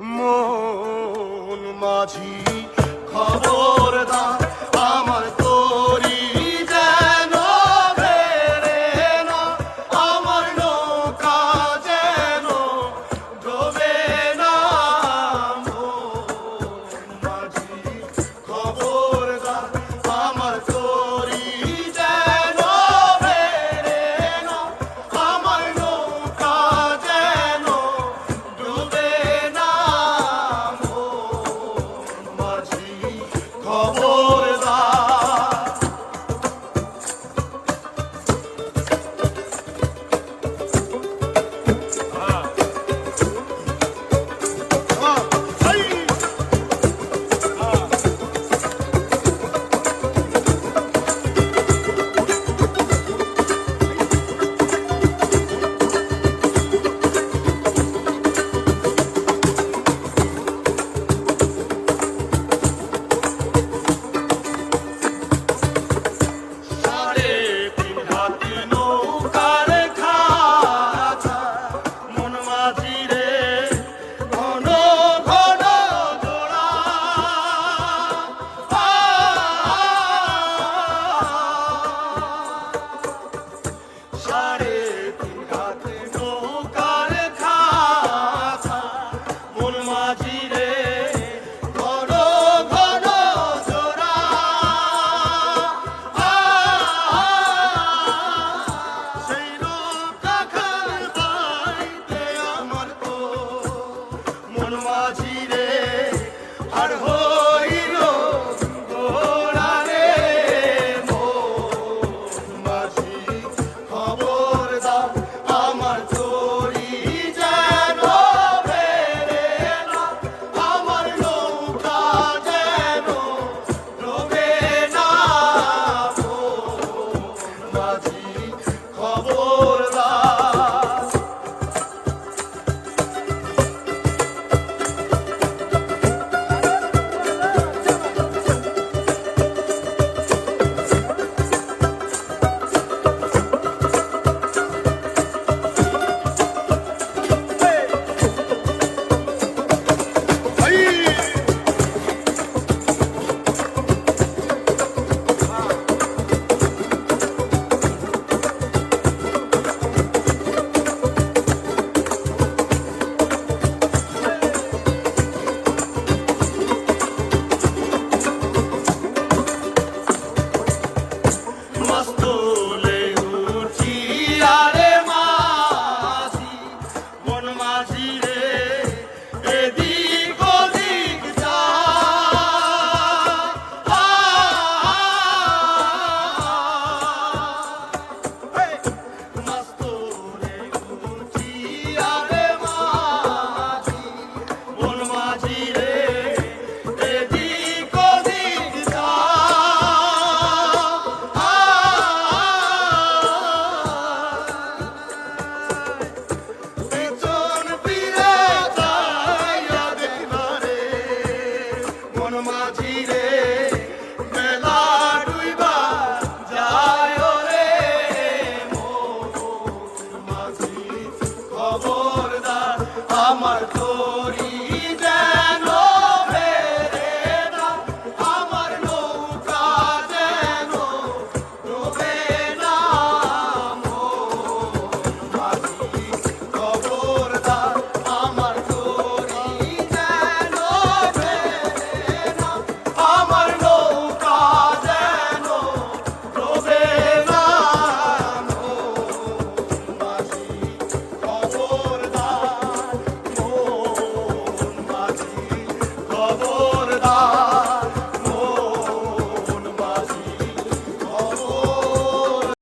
মন মাঝি খবরদার আমার তরি যেন বেড়ে না, আমার নৌকা যেন ডোবে না। মন মাঝি খবরদার আমার তরি যেন বেড়ে না, আমার নৌকা যেন ডোবে না। মন মাঝি খবরদার। সাড়ে তিন হাত নৌকার খাঁচা, মন মাঝি রে ঘন ঘন জোড়া। সাড়ে তিন হাত নৌকার খাঁচা, মন মাঝি রে ঘন ঘন জোড়া। সেই নৌকা খাল বাইতে আমার তো মন মাঝি রে আর